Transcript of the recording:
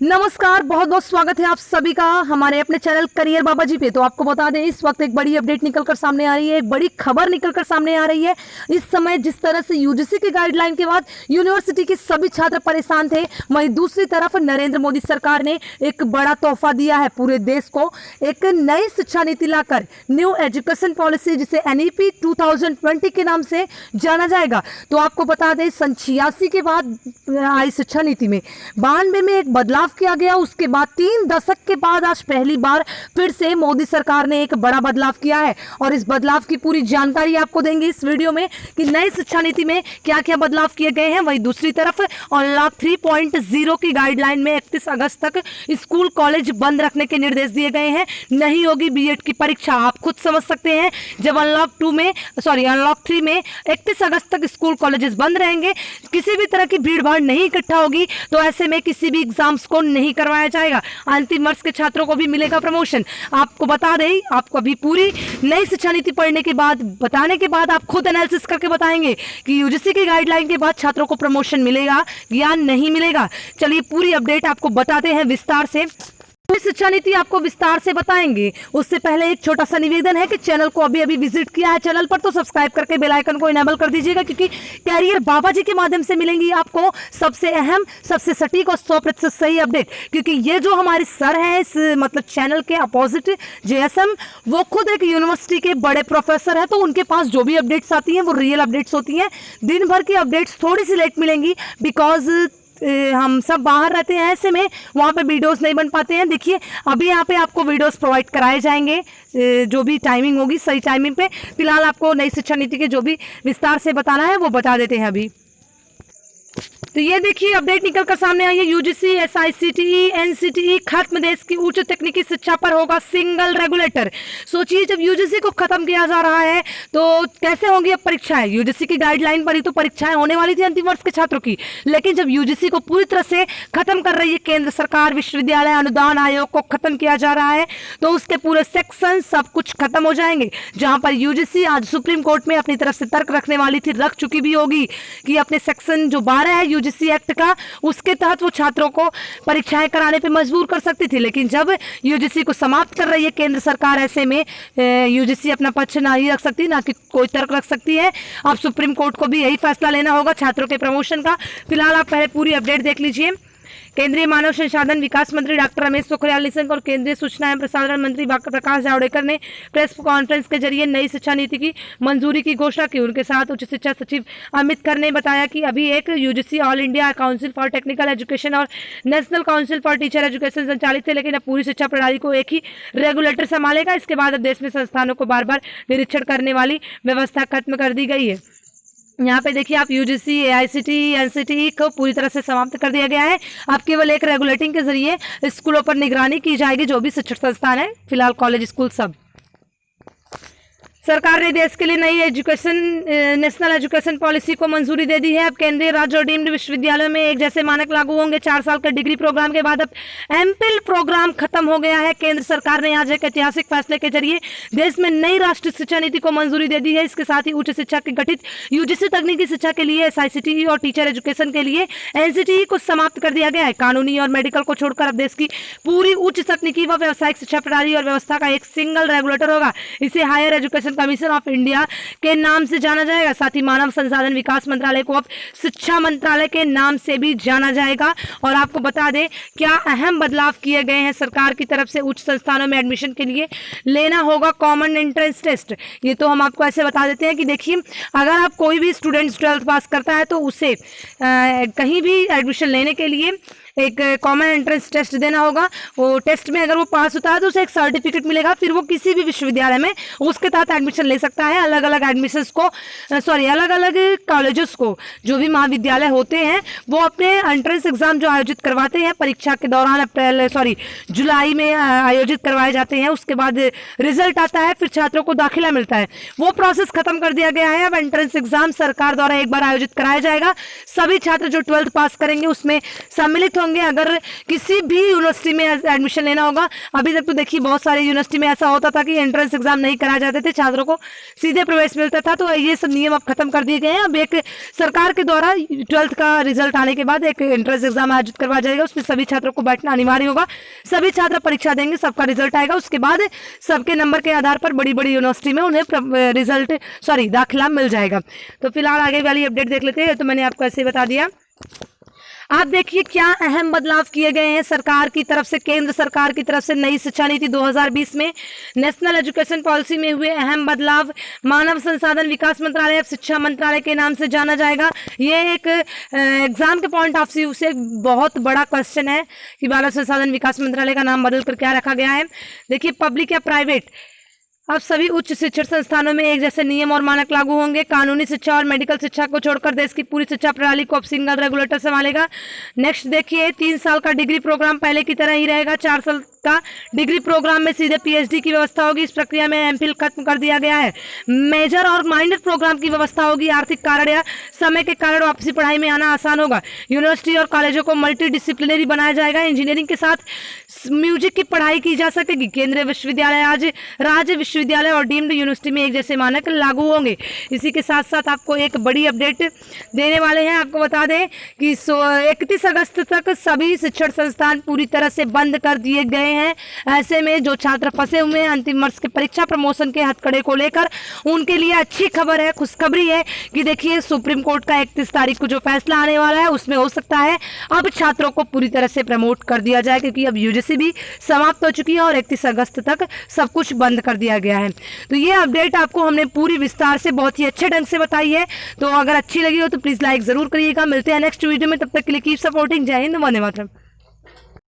नमस्कार, बहुत बहुत स्वागत है आप सभी का हमारे अपने चैनल करियर बाबा जी पे। तो आपको बता दें, इस वक्त एक बड़ी अपडेट निकलकर सामने आ रही है, एक बड़ी खबर निकलकर सामने आ रही है। इस समय जिस तरह से यूजीसी की गाइडलाइन के बाद यूनिवर्सिटी के सभी छात्र परेशान थे, वहीं दूसरी तरफ नरेंद्र मोदी सरकार ने एक बड़ा तोहफा दिया है पूरे देश को। एक नई शिक्षा नीति लाकर न्यू एजुकेशन पॉलिसी, जिसे NEP 2020 के नाम से जाना जाएगा। तो आपको बता दें, सन 86 के बाद आई शिक्षा नीति में 92 में एक बदलाव किया गया। उसके बाद 3 दशक के बाद आज पहली बार फिर से मोदी सरकार ने एक बड़ा बदलाव किया है, और इस बदलाव की पूरी जानकारी आपको देंगे इस वीडियो में कि नई शिक्षा नीति में क्या क्या बदलाव किए गए हैं। वहीं दूसरी तरफ अनलॉक 3.0 की गाइडलाइन में 31 अगस्त तक स्कूल कॉलेज बंद रखने के निर्देश दिए गए हैं। नहीं होगी बीएड की परीक्षा। आप खुद समझ सकते हैं, जब अनलॉक 3 में 31 अगस्त तक स्कूल कॉलेजेस बंद रहेंगे, किसी भी तरह की भीड़ भाड़ नहीं इकट्ठा होगी, तो ऐसे में किसी भी एग्जाम्स को नहीं करवाया जाएगा। अंतिम वर्ष के छात्रों को भी मिलेगा प्रमोशन। आपको बता दें, आपको अभी पूरी नई शिक्षा नीति पढ़ने के बाद, बताने के बाद, आप खुद एनालिसिस करके बताएंगे कि यूजीसी की गाइडलाइन के बाद छात्रों को प्रमोशन मिलेगा या नहीं मिलेगा। चलिए पूरी अपडेट आपको बताते हैं विस्तार से। शिक्षा नीति आपको विस्तार से बताएंगे। उससे पहले एक छोटा सा निवेदन है कि चैनल को अभी अभी विजिट किया है चैनल पर, तो सब्सक्राइब करके बेल आइकन को इनेबल कर दीजिएगा, क्योंकि कैरियर बाबा जी के माध्यम से मिलेंगी आपको सबसे अहम, सबसे सटीक और 100% सही अपडेट। क्योंकि ये जो हमारे सर हैं इस चैनल के अपोजिट JSM, वो खुद एक यूनिवर्सिटी के बड़े प्रोफेसर है, तो उनके पास जो भी अपडेट्स आती हैं वो रियल अपडेट्स होती हैं। दिन भर की अपडेट्स थोड़ी सी लेट मिलेंगी, बिकॉज हम सब बाहर रहते हैं, ऐसे में वहाँ पे वीडियोस नहीं बन पाते हैं। देखिए अभी यहाँ पे आपको वीडियोस प्रोवाइड कराए जाएंगे, जो भी टाइमिंग होगी सही टाइमिंग पे। फिलहाल आपको नई शिक्षा नीति के जो भी विस्तार से बताना है वो बता देते हैं अभी। तो ये देखिए अपडेट निकलकर सामने आई है। यूजीसी SICTE NCTE खत्म, देश की उच्च तकनीकी शिक्षा पर होगा सिंगल रेगुलेटर। सोचिए, जब यूजीसी को खत्म किया जा रहा है तो कैसे होंगी अब परीक्षाएं। यूजीसी की गाइडलाइन पर ही तो परीक्षाएं होने वाली थी अंतिम वर्ष के छात्रों की, लेकिन जब यूजीसी को पूरी तरह से खत्म कर रही है केंद्र सरकार, विश्वविद्यालय अनुदान आयोग को खत्म किया जा रहा है, तो उसके पूरे सेक्शन सब कुछ खत्म हो जाएंगे। जहां पर यूजीसी आज सुप्रीम कोर्ट में अपनी तरफ से तर्क रखने वाली थी, रख चुकी भी होगी, कि अपने सेक्शन जो 12 है यूजीसी एक्ट का, उसके तहत वो छात्रों को परीक्षाएं कराने पे मजबूर कर सकती थी। लेकिन जब यूजीसी को समाप्त कर रही है केंद्र सरकार, ऐसे में यूजीसी अपना पक्ष ना ही रख सकती, ना कि कोई तर्क रख सकती है। अब सुप्रीम कोर्ट को भी यही फैसला लेना होगा छात्रों के प्रमोशन का। फिलहाल आप पहले पूरी अपडेट देख लीजिए। केंद्रीय मानव संसाधन विकास मंत्री डॉक्टर रमेश पोखरियाल निशंक और केंद्रीय सूचना एवं प्रसारण मंत्री प्रकाश जावड़ेकर ने प्रेस कॉन्फ्रेंस के जरिए नई शिक्षा नीति की मंजूरी की घोषणा की। उनके साथ उच्च शिक्षा सचिव अमित खरे ने बताया कि अभी एक UGC, All India Council for Technical Education और National Council for Teacher Education संचालित थे, लेकिन अब पूरी शिक्षा प्रणाली को एक ही रेगुलेटर संभालेगा। इसके बाद अब देश में संस्थानों को बार बार निरीक्षण करने वाली व्यवस्था खत्म कर दी गई है। यहाँ पे देखिए आप यूजीसी AICTE NCTE को पूरी तरह से समाप्त कर दिया गया है। अब केवल एक रेगुलेटिंग के जरिए स्कूलों पर निगरानी की जाएगी, जो भी शिक्षण संस्थान है, फिलहाल कॉलेज स्कूल सब। सरकार ने देश के लिए नई नेशनल एजुकेशन पॉलिसी को मंजूरी दे दी है। अब केंद्रीय, राज्य और डीम्ड विश्वविद्यालयों में एक जैसे मानक लागू होंगे। 4 साल के डिग्री प्रोग्राम के बाद अब MPhil प्रोग्राम खत्म हो गया है। केंद्र सरकार ने आज एक ऐतिहासिक फैसले के जरिए देश में नई राष्ट्रीय शिक्षा नीति को मंजूरी दे दी है। इसके साथ ही उच्च शिक्षा के गठित यूजीसी तकनीकी शिक्षा के लिए SICTE और टीचर एजुकेशन के लिए NCTE को समाप्त कर दिया गया है। कानूनी और मेडिकल को छोड़कर अब देश की पूरी उच्च तकनीकी व व्यावसायिक शिक्षा प्रणाली और व्यवस्था का एक सिंगल रेगुलेटर होगा। इसे higher education commission of India के नाम से जाना जाएगा। साथ ही मानव संसाधन विकास मंत्रालय को अब शिक्षा मंत्रालय के नाम से भी जाना जाएगा। और आपको बता दें क्या अहम बदलाव किए गए हैं सरकार की तरफ से। उच्च संस्थानों में एडमिशन के लिए लेना होगा कॉमन एंट्रेंस टेस्ट। ये तो हम आपको ऐसे बता देते हैं कि देखिए, अगर आप कोई भी स्टूडेंट 12th पास करता है तो उसे कहीं भी एडमिशन लेने के लिए एक कॉमन एंट्रेंस टेस्ट देना होगा। वो टेस्ट में अगर वो पास होता है तो उसे एक सर्टिफिकेट मिलेगा, फिर वो किसी भी विश्वविद्यालय में उसके तहत एडमिशन ले सकता है। अलग अलग एडमिशंस को अलग अलग कॉलेजेस को, जो भी महाविद्यालय होते हैं, वो अपने एंट्रेंस एग्जाम जो आयोजित करवाते हैं परीक्षा के दौरान जुलाई में आयोजित करवाए जाते हैं। उसके बाद रिजल्ट आता है, फिर छात्रों को दाखिला मिलता है। वो प्रोसेस खत्म कर दिया गया है। अब एंट्रेंस एग्जाम सरकार द्वारा एक बार आयोजित कराया जाएगा। सभी छात्र जो 12th पास करेंगे उसमें सम्मिलित होंगे अगर किसी भी यूनिवर्सिटी में एडमिशन लेना होगा। अभी तक तो देखिए बहुत सारी यूनिवर्सिटी में ऐसा होता था कि एंट्रेंस एग्जाम नहीं कराए जाते थे, छात्रों को सीधे प्रवेश मिलता था। तो ये सब नियम अब खत्म कर दिए गए हैं। अब एक सरकार के द्वारा 12th का रिजल्ट आने के बाद एक एंट्रेंस एग्जाम आयोजित करवाया जाएगा, उसमें सभी छात्रों को बैठना अनिवार्य होगा। सभी छात्र परीक्षा देंगे, सबका रिजल्ट आएगा, उसके बाद सबके नंबर के आधार पर बड़ी बड़ी यूनिवर्सिटी में उन्हें दाखिला मिल जाएगा। तो फिलहाल आगे वाली अपडेट देख लेते हैं। तो मैंने आपको ऐसे बता दिया। आप देखिए क्या अहम बदलाव किए गए हैं सरकार की तरफ से, केंद्र सरकार की तरफ से नई शिक्षा नीति 2020 में नेशनल एजुकेशन पॉलिसी में हुए अहम बदलाव। मानव संसाधन विकास मंत्रालय अब शिक्षा मंत्रालय के नाम से जाना जाएगा। ये एक एग्जाम के पॉइंट ऑफ व्यू से बहुत बड़ा क्वेश्चन है कि मानव संसाधन विकास मंत्रालय का नाम बदल कर क्या रखा गया है। देखिए पब्लिक या प्राइवेट, अब सभी उच्च शिक्षण संस्थानों में एक जैसे नियम और मानक लागू होंगे। कानूनी शिक्षा और मेडिकल शिक्षा को छोड़कर देश की पूरी शिक्षा प्रणाली को अब सिंगल रेगुलेटर संभालेगा। नेक्स्ट देखिए 3 साल का डिग्री प्रोग्राम पहले की तरह ही रहेगा। 4 साल का डिग्री प्रोग्राम में सीधे पीएचडी की व्यवस्था होगी। इस प्रक्रिया में एमफिल खत्म कर दिया गया है। मेजर और माइनर प्रोग्राम की व्यवस्था होगी। आर्थिक कारण या समय के कारण वापसी पढ़ाई में आना आसान होगा। यूनिवर्सिटी और कॉलेजों को मल्टी डिसिप्लिनरी बनाया जाएगा। इंजीनियरिंग के साथ म्यूजिक की पढ़ाई की जा सकेगी। केंद्रीय विश्वविद्यालय, आज राज्य विश्वविद्यालय और डीम्ड यूनिवर्सिटी में एक जैसे मानक लागू होंगे। इसी के साथ साथ आपको एक बड़ी अपडेट देने वाले हैं। आपको बता दें कि 31 अगस्त तक सभी शिक्षण संस्थान पूरी तरह से बंद कर दिए गए हैं। ऐसे में जो छात्र फंसे हुए हैं अंतिम वर्ष के परीक्षा प्रमोशन के हथकड़े को लेकर, उनके लिए अच्छी खबर है, खुशखबरी है कि देखिए सुप्रीम कोर्ट का 31 तारीख को जो फैसला आने वाला है उसमें हो सकता है अब छात्रों को पूरी तरह से प्रमोट कर दिया जाए, क्योंकि अब यूजीसी भी समाप्त हो चुकी है और 31 अगस्त तक सब कुछ बंद कर दिया गया है। तो ये अपडेट आपको हमने पूरी विस्तार से बहुत ही अच्छे ढंग से बताई है। तो अगर अच्छी लगी हो तो प्लीज लाइक जरूर करिएगा। मिलते हैं नेक्स्ट वीडियो में, तब तक के लिए कीप सपोर्टिंग। जय हिंद, वंदे मातरम।